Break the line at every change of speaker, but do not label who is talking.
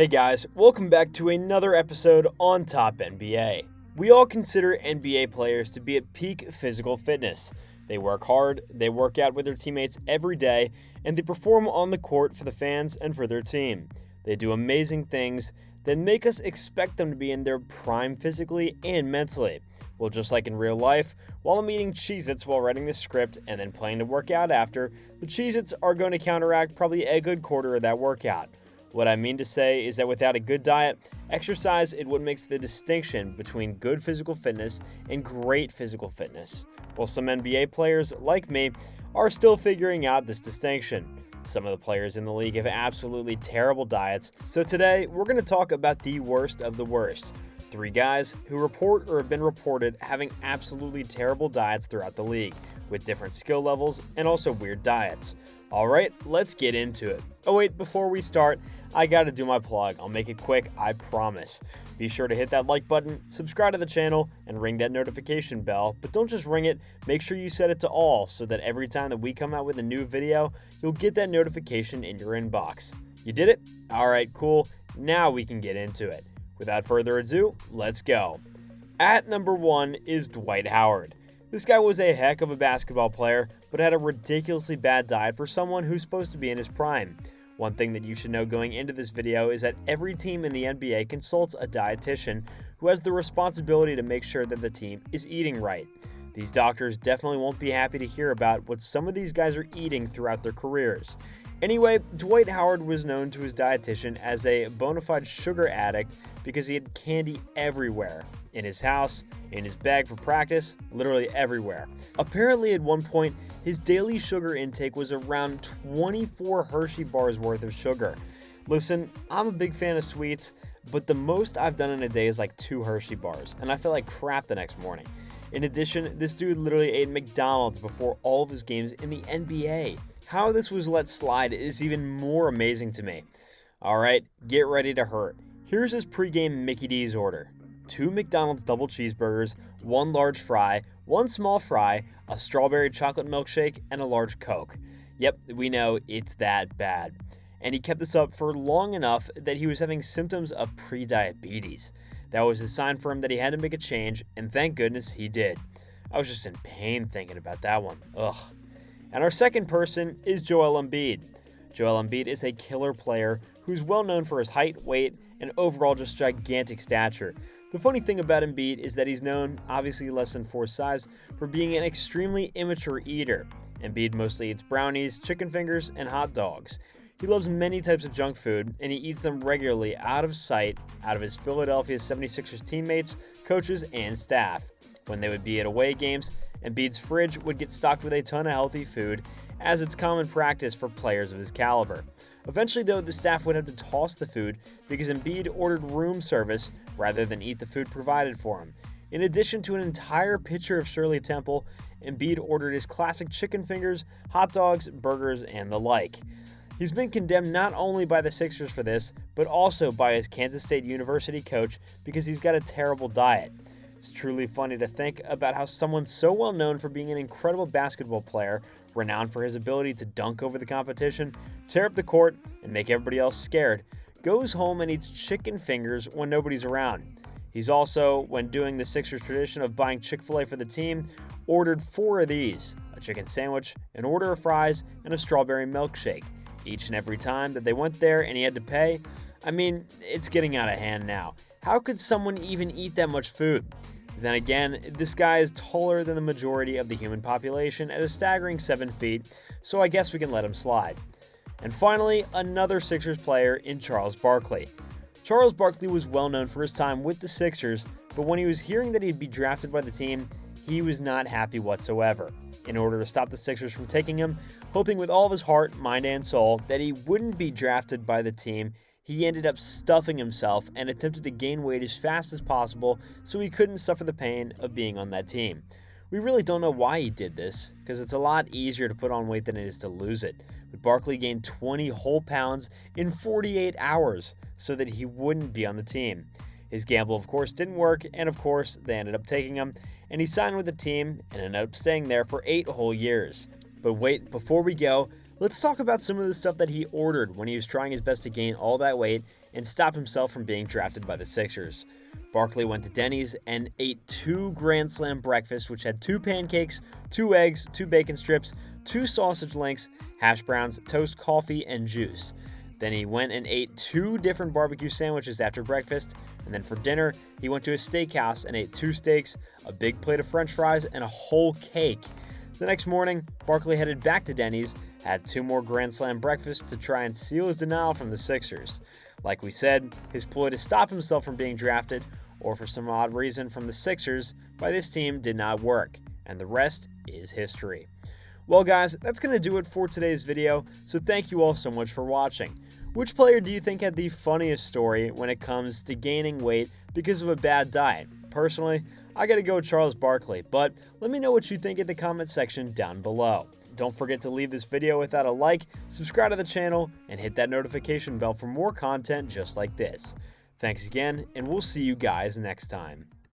Hey guys, welcome back to another episode on Top NBA. We all consider NBA players to be at peak physical fitness. They work hard, they work out with their teammates every day, and they perform on the court for the fans and for their team. They do amazing things that make us expect them to be in their prime physically and mentally. Well, just like in real life, while I'm eating Cheez-Its while writing the script and then planning to work out after, the Cheez-Its are going to counteract probably a good quarter of that workout. What I mean to say is that without a good diet, exercise is what makes the distinction between good physical fitness and great physical fitness. Well, some NBA players, like me, are still figuring out this distinction. Some of the players in the league have absolutely terrible diets, so today we're going to talk about the worst of the worst. 3 guys who report or have been reported having absolutely terrible diets throughout the league, with different skill levels and also weird diets. Alright, let's get into it. Oh wait, before we start, I gotta do my plug. I'll make it quick, I promise. Be sure to hit that like button, subscribe to the channel, and ring that notification bell. But don't just ring it, make sure you set it to all so that every time that we come out with a new video, you'll get that notification in your inbox. You did it? Alright, cool. Now we can get into it. Without further ado, let's go. At number 1 is Dwight Howard. This guy was a heck of a basketball player, but had a ridiculously bad diet for someone who's supposed to be in his prime. One thing that you should know going into this video is that every team in the NBA consults a dietitian who has the responsibility to make sure that the team is eating right. These doctors definitely won't be happy to hear about what some of these guys are eating throughout their careers. Anyway, Dwight Howard was known to his dietitian as a bona fide sugar addict because he had candy everywhere. In his house, in his bag for practice, literally everywhere. Apparently at one point, his daily sugar intake was around 24 Hershey bars worth of sugar. Listen, I'm a big fan of sweets, but the most I've done in a day is like 2 Hershey bars, and I feel like crap the next morning. In addition, this dude literally ate McDonald's before all of his games in the NBA. How this was let slide is even more amazing to me. Alright, get ready to hurt. Here's his pregame Mickey D's order. 2 McDonald's double cheeseburgers, 1 large fry, 1 small fry, a strawberry chocolate milkshake, and a large Coke. Yep, we know it's that bad. And he kept this up for long enough that he was having symptoms of pre-diabetes. That was a sign for him that he had to make a change, and thank goodness he did. I was just in pain thinking about that one. Ugh. And our second person is Joel Embiid. Joel Embiid is a killer player who's well known for his height, weight, and overall just gigantic stature. The funny thing about Embiid is that he's known, obviously less than 4 size, for being an extremely immature eater. Embiid mostly eats brownies, chicken fingers, and hot dogs. He loves many types of junk food, and he eats them regularly out of sight, out of his Philadelphia 76ers teammates, coaches, and staff. When they would be at away games, Embiid's fridge would get stocked with a ton of healthy food, as it's common practice for players of his caliber. Eventually, though, the staff would have to toss the food because Embiid ordered room service rather than eat the food provided for him. In addition to an entire pitcher of Shirley Temple, Embiid ordered his classic chicken fingers, hot dogs, burgers, and the like. He's been condemned not only by the Sixers for this, but also by his Kansas State University coach because he's got a terrible diet. It's truly funny to think about how someone so well known for being an incredible basketball player, renowned for his ability to dunk over the competition, tear up the court, and make everybody else scared, goes home and eats chicken fingers when nobody's around. He's also, when doing the Sixers tradition of buying Chick-fil-A for the team, ordered 4 of these, a chicken sandwich, an order of fries, and a strawberry milkshake. Each and every time that they went there and he had to pay, I mean, it's getting out of hand now. How could someone even eat that much food? Then again, this guy is taller than the majority of the human population at a staggering 7 feet, so I guess we can let him slide. And finally, another Sixers player in Charles Barkley. Charles Barkley was well known for his time with the Sixers, but when he was hearing that he'd be drafted by the team, he was not happy whatsoever. In order to stop the Sixers from taking him, hoping with all of his heart, mind, and soul that he wouldn't be drafted by the team, he ended up stuffing himself and attempted to gain weight as fast as possible so he couldn't suffer the pain of being on that team. We really don't know why he did this, because it's a lot easier to put on weight than it is to lose it. But Barkley gained 20 whole pounds in 48 hours so that he wouldn't be on the team. His gamble, of course, didn't work, and of course, they ended up taking him, and he signed with the team and ended up staying there for 8 whole years. But wait, before we go, let's talk about some of the stuff that he ordered when he was trying his best to gain all that weight and stop himself from being drafted by the Sixers. Barkley went to Denny's and ate 2 Grand Slam breakfasts, which had 2 pancakes, 2 eggs, 2 bacon strips, 2 sausage links, hash browns, toast, coffee, and juice. Then he went and ate 2 different barbecue sandwiches after breakfast, and then for dinner, he went to a steakhouse and ate 2 steaks, a big plate of french fries, and a whole cake. The next morning, Barkley headed back to Denny's, had 2 more Grand Slam breakfasts to try and seal his denial from the Sixers. Like we said, his ploy to stop himself from being drafted, or for some odd reason from the Sixers, by this team did not work, and the rest is history. Well guys, that's going to do it for today's video, so thank you all so much for watching. Which player do you think had the funniest story when it comes to gaining weight because of a bad diet? Personally, I gotta go with Charles Barkley, but let me know what you think in the comment section down below. Don't forget to leave this video without a like, subscribe to the channel, and hit that notification bell for more content just like this. Thanks again, and we'll see you guys next time.